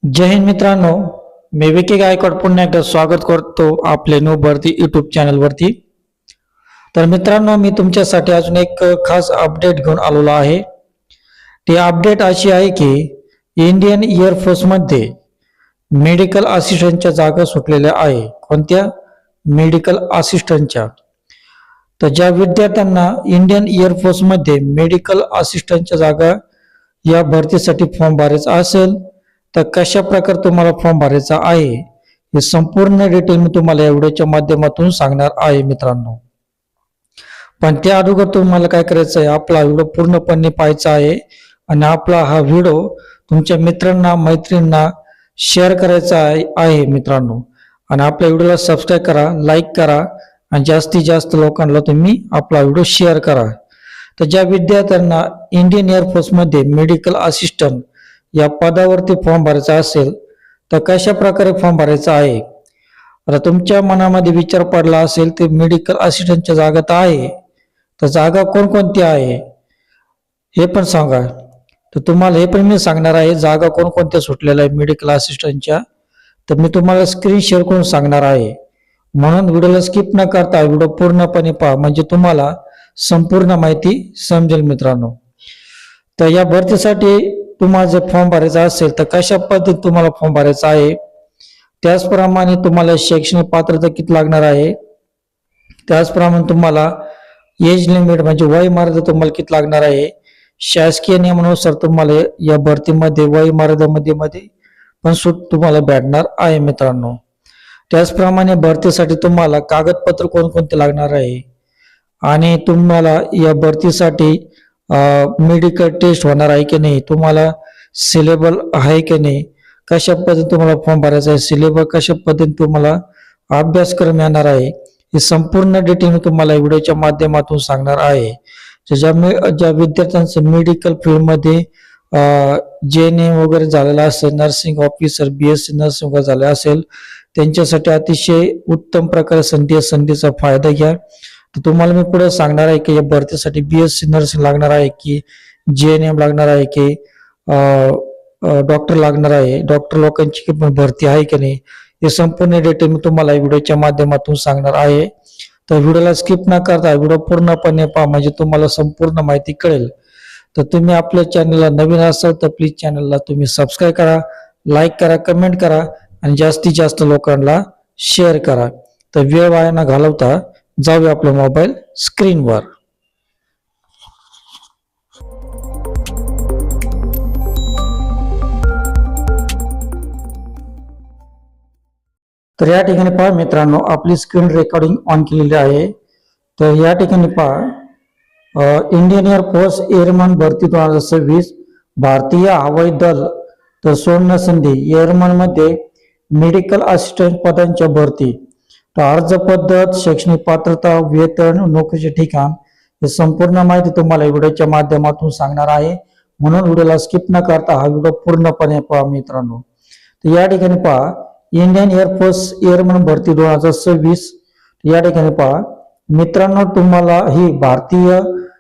जय हिंद मित्रांनो, मी विकी गायकवाड पुन्हा एकदा स्वागत करतो आपले न्यू भरती यूट्यूब चॅनल वरती। तर मित्रांनो, मी तुमच्यासाठी अजून एक खास अपडेट घेऊन आलेलो आहे। ती अपडेट अशी आहे की इंडियन एअरफोर्स मध्ये मेडिकल असिस्टंटच्या जागा सुटलेल्या आहे। कोणत्या? मेडिकल असिस्टंटच्या। तर ज्या विद्यार्थ्यांना इंडियन एअरफोर्स मध्ये मेडिकल असिस्टंटच्या जागा या भरतीसाठी फॉर्म भरायचा असेल तर कशा प्रकारे तुम्हाला फॉर्म भरायचा आहे हे संपूर्ण डिटेल मी तुम्हाला या व्हिडिओच्या माध्यमातून सांगणार आहे मित्रांनो। पण त्या अगोदर तुम्हाला काय करायचं आहे, आपला व्हिडिओ पूर्णपणे पाहायचा आहे आणि आपला हा व्हिडिओ तुमच्या मित्रांना मैत्रिणींना शेअर करायचा आहे मित्रांनो। आणि आपल्या व्हिडिओला सबस्क्राईब करा, लाईक करा आणि जास्तीत जास्त लोकांना तुम्ही आपला व्हिडिओ शेअर करा। तर ज्या विद्यार्थ्यांना इंडियन एअरफोर्स मध्ये मेडिकल असिस्टंट या पदावरती फॉर्म भरायचा असेल तर कशा प्रकारे फॉर्म भरायचा आहे। आता तुमच्या मनामध्ये विचार पडला असेल ते मेडिकल असिस्टंटच्या जागा तर आहे, तर जागा कोणकोणत्या आहे हे पण सांगा। तर तुम्हाला हे पण मी सांगणार आहे जागा कोणकोणत्या सुटलेल्या आहे मेडिकल असिस्टंटच्या। तर मी तुम्हाला स्क्रीन शेअर करून सांगणार आहे, म्हणून व्हिडिओला स्किप न करता व्हिडिओ पूर्णपणे पहा, म्हणजे तुम्हाला संपूर्ण माहिती समजेल मित्रांनो। तर या भरतीसाठी तुम्हाला जर फॉर्म भरायचा असेल तर कशा पद्धतीने तुम्हाला फॉर्म भरायचा आहे, त्याचप्रमाणे तुम्हाला शैक्षणिक पात्रता किती लागणार आहे, त्याचप्रमाणे तुम्हाला एज लिमिट म्हणजे वय मर्यादा तुम्हाला किती लागणार आहे। शासकीय नियमानुसार तुम्हाला या भरतीमध्ये वय मर्यादेमध्ये पण सूट तुम्हाला भेटणार आहे मित्रांनो। त्याचप्रमाणे भरतीसाठी तुम्हाला कागदपत्र कोणकोणते लागणार आहे आणि तुम्हाला या भरतीसाठी मेडिकल टेस्ट होणार आहे की नाही, तुम्हाला सिलेबल आहे की नाही, कशा पद्धतीने तुम्हाला फॉर्म भरायचा आहे, सिलेबस कशा पद्धतीने तुम्हाला अभ्यासक्रम येणार आहे, हे संपूर्ण डिटेल तुम्हाला व्हिडिओच्या माध्यमातून सांगणार आहे। ज्या विद्यार्थ्यांचं मेडिकल फील्डमध्ये JNM वगैरे झालेला असेल, नर्सिंग ऑफिसर BSc नर्सिंग वगैरे झाले असेल, त्यांच्यासाठी अतिशय उत्तम प्रकारे संधीचा फायदा घ्या। तर तुम्हाला मी पुढे सांगणार आहे की या भरतीसाठी BSc नर्सिंग लागणार आहे की JNM लागणार आहे की डॉक्टर लागणार आहे, डॉक्टर लोकांची पण भरती आहे की नाही, हे संपूर्ण डिटेल मी तुम्हाला व्हिडिओच्या माध्यमातून सांगणार आहे। तर व्हिडिओला स्किप न करता व्हिडिओ पूर्णपणे पहा, म्हणजे तुम्हाला संपूर्ण माहिती कळेल। तर तुम्ही आपल्या चॅनलला नवीन असाल तर प्लीज चॅनलला तुम्ही सबस्क्राईब करा, लाईक करा, कमेंट करा आणि जास्तीत जास्त लोकांना शेअर करा। तर वेळ वाया न घालवता जाऊया आपल्या मोबाईल स्क्रीनवर। तर या ठिकाणी पहा मित्रांनो, आपली स्क्रीन रेकॉर्डिंग ऑन केलेली आहे। तर या ठिकाणी पहा इंडियन एअरफोर्स एअरमन भरती 2026 भारतीय हवाई दल तर सुवर्ण संधी एअरमन मध्ये मेडिकल असिस्टंट पदांच्या भरती। तर अर्ज पद्धत, शैक्षणिक पात्रता, वेतन, नोकरीचे ठिकाण हे संपूर्ण माहिती तुम्हाला व्हिडिओच्या माध्यमातून सांगणार आहे, म्हणून व्हिडिओला स्किप न करता हा व्हिडिओ पूर्णपणे पहा मित्रांनो। तर या ठिकाणी पहा इंडियन एअरफोर्स एअरमन भरती 2026 या ठिकाणी पहा मित्रांनो, तुम्हाला ही भारतीय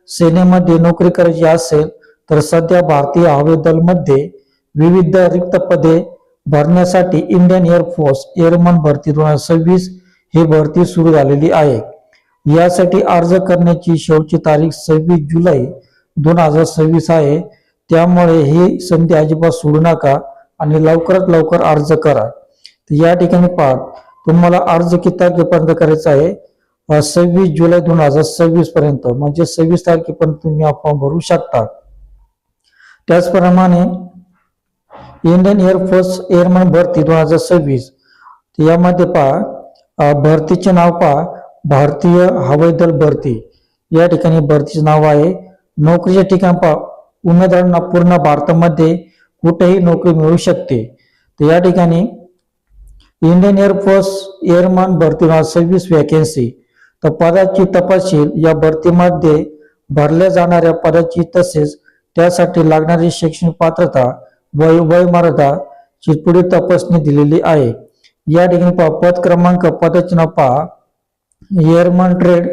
सेनेमध्ये नोकरी करायची असेल तर सध्या भारतीय हवाई दल मध्ये विविध रिक्त पदे भरण्यासाठी इंडियन एअरफोर्स एअरमन भरती 2026 ही भरती सुरू झालेली आहे। यासाठी अर्ज करण्याची शेवटची तारीख 26 जुलै 2026 आहे, त्यामुळे ही संधी अजिबात सोडू नका आणि लवकरात लवकर अर्ज करा। तर या ठिकाणी पहा तुम्हाला अर्ज किती तारखेपर्यंत करायचा आहे, 26 जुलै 2026 पर्यंत, म्हणजे 26 तारखेपर्यंत तुम्ही हा फॉर्म भरू शकता। त्याचप्रमाणे इंडियन एअरफोर्स एअरमन भरती 2026 यामध्ये पहा भरतीचे नाव पहा भारतीय हवाई दल भरती, या ठिकाणी भरतीचे नाव आहे। नोकरीचे ठिकाण पहा उमेदवारांना पूर्ण भारतामध्ये कुठेही नोकरी मिळू शकते। तर या ठिकाणी इंडियन एअरफोर्स एअरमन भरती 2026 वॅकेन्सी, तर पदाची तपशील, या भरतीमध्ये भरल्या जाणाऱ्या पदाची तसेच त्यासाठी लागणारी शैक्षणिक पात्रता, वय मर्यादा ची पुढील तपासणी दिलेली आहे। या ठिकाणी पहा पद क्रमांक, पदाचे नाव पहा एअरमन ट्रेड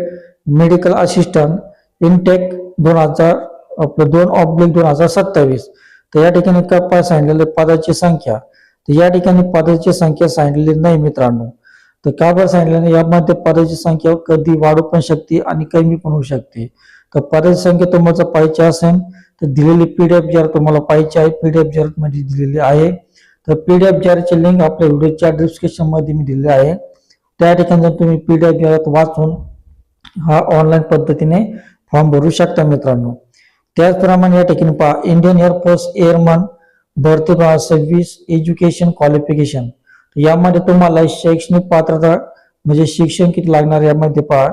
मेडिकल असिस्टंट इनटेक 2/2027। तर या ठिकाणी काय सांगितलेले पदाची संख्या तर या ठिकाणी पदाची संख्या सांगितलेली नाही मित्रांनो. तर का बरं सांगितलं नाही, यामध्ये पदाची संख्या कधी वाढू पण शकते आणि कमी पण होऊ शकते. तर पदाची संख्या तुम्हाला पाहिजे असेल तर दिलेली पीडीएफ जर तुम्हाला पाहिजे आहे, पीडीएफ जर मध्ये दिलेली आहे. तर पीडीएफ जरची लिंक आपल्या व्हिडिओच्या डिस्क्रिप्शन मध्ये मी दिलेली आहे. त्या ठिकाणी जर तुम्ही पीडीएफ जर वाचून हा ऑनलाईन पद्धतीने फॉर्म भरू शकता मित्रांनो. त्याचप्रमाणे या ठिकाणी पहा, इंडियन एअरफोर्स एअरमन भरती 2026 एज्युकेशन क्वालिफिकेशन. यामध्ये तुम्हाला शैक्षणिक पात्रता म्हणजे शिक्षण किती लागणार यामध्ये पहा.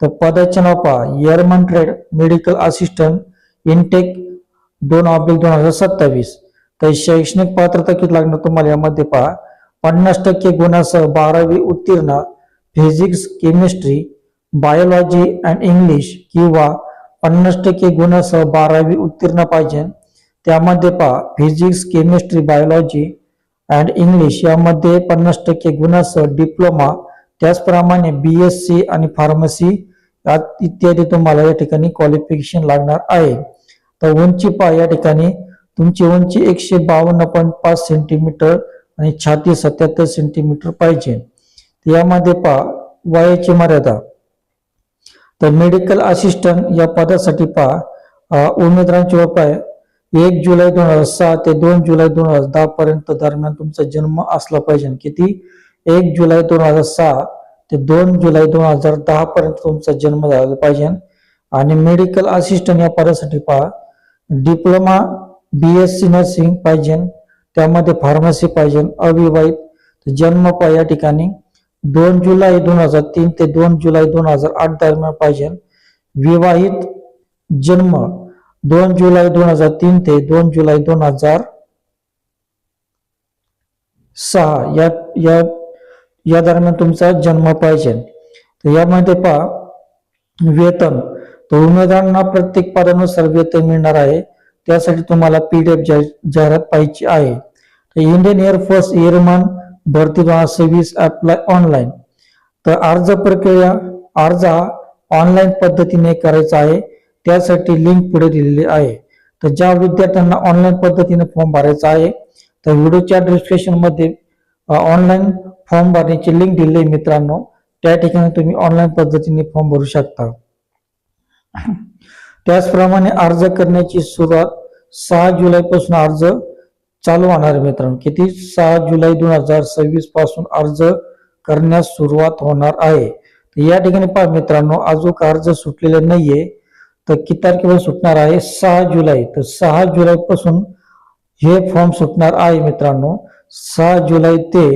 तर पदाचे नाव पहा, एअरमन ट्रेड मेडिकल असिस्टंट इनटेक 2/2027. तर शैक्षणिक पात्रता किती लागणार तुम्हाला यामध्ये पहा, 50% गुणासह 12वी उत्तीर्ण, physics chemistry biology and English किंवा 50% गुणासह 12वी उत्तीर्ण पाहिजे. त्यामध्ये पहा, physics chemistry biology and English यामध्ये 50% गुणासह डिप्लोमा, त्याचप्रमाणे BSc आणि फार्मसी इत्यादी तुम्हाला या ठिकाणी क्वालिफिकेशन लागणार आहे. तर उंची पहा, या ठिकाणी तुमची उंची 152.5 सेंटीमीटर आणि छाती 77 सेंटीमीटर पाहिजे. यामध्ये पहा वयाची मर्यादा. तर मेडिकल असिस्टंट या पदासाठी पहा, उमेदवारांची वय आहे 1 जुलै 2006 ते 2 जुलै 2010 पर्यंत दरम्यान तुमचा जन्म असला पाहिजे. किती? 1 जुलै 2006 ते 2 जुलै 2010 पर्यंत तुमचा जन्म झाला पाहिजे. आणि मेडिकल असिस्टंट या पदासाठी पहा, डिप्लोमा BSc नर्सिंग पाहिजे, त्यामध्ये फार्मसी पाहिजे, अविवाहित. जन्म पहा या ठिकाणी 2 जुलै 2003 ते 2 जुलै 2008 दरम्यान पाहिजे. विवाहित. जन्म 2 जुलै 2003 ते 2 जुलै 2006 या दरम्यान तुमचा जन्म पाहिजे. तर यामध्ये पहा वेतन. तर उमेदवारांना प्रत्येक पदानुसार वेतन मिळणार आहे. त्यासाठी तुम्हाला पीडीएफ जाहिरात पाहिजे आहे. तर इंडियन एअरफोर्स एअरमन भरती 2026 अप्लाय ऑनलाईन. तर अर्ज प्रक्रिया, अर्ज हा ऑनलाईन पद्धतीने करायचा आहे. त्यासाठी लिंक पुढे दिलेली आहे. तर ज्या विद्यार्थ्यांना ऑनलाईन पद्धतीने फॉर्म भरायचा आहे तर व्हिडिओच्या डिस्क्रिप्शन मध्ये ऑनलाईन फॉर्म भरण्याची लिंक दिली आहे मित्रांनो. त्या ठिकाणी तुम्ही ऑनलाईन पद्धतीने फॉर्म भरू शकता. त्याचप्रमाणे अर्ज करण्याची सुरुवात 6 जुलै पासून अर्ज चालू होणार मित्रांनो. किती? 6 जुलै 2026 पासून अर्ज करण्यास सुरुवात होणार आहे. या ठिकाणी पहा मित्रांनो, अजून अर्ज सुटलेले नाहीये. तर किती तारखेला सुटणार आहे? 6 जुलै. तर 6 जुलै पासून हे फॉर्म सुटणार आहे मित्रांनो. 6 जुलै ते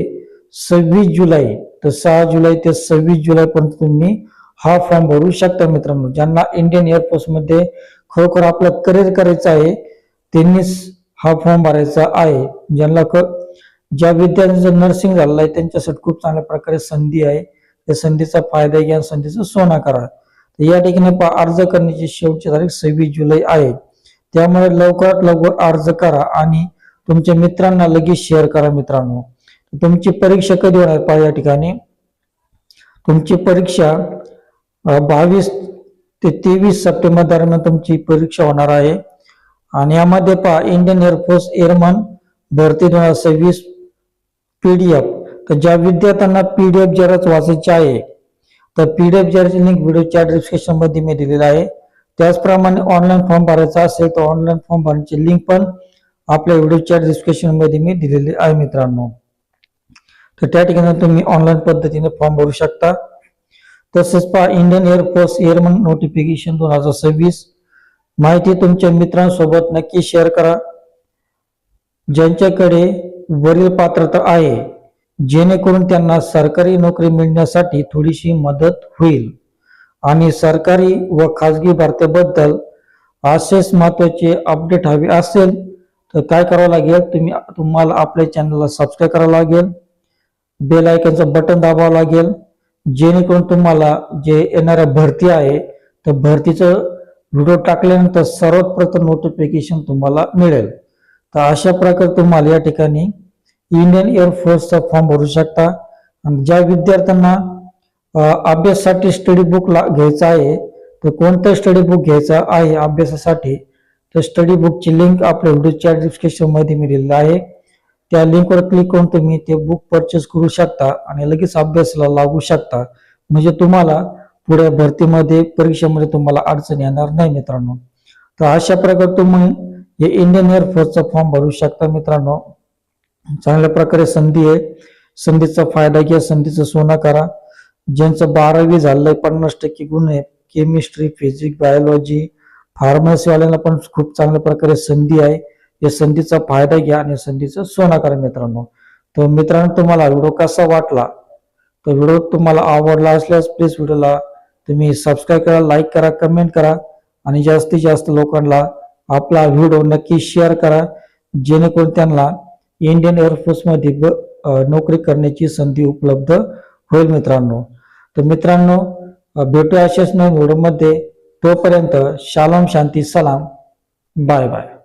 26 जुलै. तर 6 जुलै ते 26 जुलै पर्यंत तुम्ही हा फॉर्म भरू शकता मित्रांनो. ज्यांना इंडियन एअरफोर्स मध्ये खरोखर आपलं करिअर करायचं आहे त्यांनीच हा फॉर्म भरायचा आहे. ज्या विद्यार्थ्यांचं नर्सिंग झालेलं आहे त्यांच्यासाठी खूप चांगल्या प्रकारे संधी आहे. त्या संधीचा फायदा घ्या, संधीचा सोना करा. या ठिकाणी अर्ज करण्याची शेवटची तारीख 26 जुलै आहे. त्यामुळे लवकरात लवकर अर्ज करा आणि तुमच्या मित्रांना लगेच शेअर करा मित्रांनो. तुमची परीक्षा कधी होणार पहा या ठिकाणी. तुमची परीक्षा 22 ते 23 सप्टेंबर दरम्यान तुमची परीक्षा होणार आहे. आणि यामध्ये पहा, इंडियन एअरफोर्स एअरमन भरती 2026 पीडीएफ. तर ज्या विद्यार्थ्यांना पीडीएफ जरच वाचायची आहे तर पीडीएफ जरची लिंक व्हिडिओच्या डिस्क्रिप्शन मध्ये मी दिलेला आहे. त्याचप्रमाणे ऑनलाईन फॉर्म भरायचा असेल तर ऑनलाईन फॉर्म भरण्याची लिंक पण आपल्या व्हिडिओच्या डिस्क्रिप्शन मध्ये मी दिलेली आहे मित्रांनो. तर त्या ठिकाणी तुम्ही ऑनलाईन पद्धतीने फॉर्म भरू शकता. तसेच पहा, इंडियन एअरफोर्स एअरमन नोटिफिकेशन 2026 माहिती तुमच्या मित्रांसोबत नक्की शेअर करा ज्यांच्याकडे वरील पात्रता आहे, जेणेकरून त्यांना सरकारी नोकरी मिळण्यासाठी थोडीशी मदत होईल. आणि सरकारी व खाजगी भरतीबद्दल असेच महत्त्वाचे अपडेट हवे असेल तर काय करावं लागेल, तुम्हाला आपल्या चॅनलला सबस्क्राईब करावं लागेल, बेल आयकॉनचं बटन दाबावं लागेल, जेणेकरून तुम्हाला जे येणाऱ्या भरती आहे तर भरतीचं व्हिडिओ टाकल्यानंतर सर्वात प्रथम नोटिफिकेशन तुम्हाला मिळेल. तर अशा प्रकारे तुम्हाला या ठिकाणी इंडियन एअरफोर्सचा फॉर्म भरू शकता. आणि ज्या विद्यार्थ्यांना अभ्यासासाठी स्टडी बुक घ्यायचा आहे तर कोणतं स्टडी बुक घ्यायचं आहे अभ्यासासाठी तर स्टडी बुकची लिंक आपल्या व्हिडिओच्या डिस्क्रिप्शन मध्ये मी दिलेली आहे. त्या लिंकवर क्लिक करून तुम्ही ते बुक परचेस करू शकता आणि लगेच अभ्यासाला लागू शकता. म्हणजे तुम्हाला पुढे भरतीमध्ये परीक्षेमध्ये तुम्हाला अडचण येणार नाही मित्रांनो. तर अशा प्रकारे तुम्ही हे इंडियन एअरफोर्सचा फॉर्म भरू शकता मित्रांनो. चांगल्या प्रकारे संधी आहे. संधीचा फायदा घ्या, संधीचं सोनं करा. ज्यांचं 12वी झालंय 50% गुण आहे, केमिस्ट्री, फिजिक्स, बायोलॉजी, फार्मसी वाल्यांना पण खूप चांगल्या प्रकारे संधी आहे. या संधीचा फायदा घ्या आणि संधीचं सोनं करा मित्रांनो. तर मित्रांनो, तुम्हाला व्हिडिओ कसा वाटला? तर व्हिडिओ तुम्हाला आवडला असल्यास प्लीज व्हिडिओला तुम्ही सबस्क्राईब करा, लाईक करा, कमेंट करा आणि जास्तीत जास्त लोकांना आपला व्हिडिओ नक्की शेअर करा, जेणेकरून त्यांना इंडियन एअरफोर्समध्ये नोकरी करण्याची संधी उपलब्ध होईल मित्रांनो. तर मित्रांनो, भेटूया अशाच नवीन व्हिडिओमध्ये. तोपर्यंत शालोम, शांती, सलाम, बाय बाय.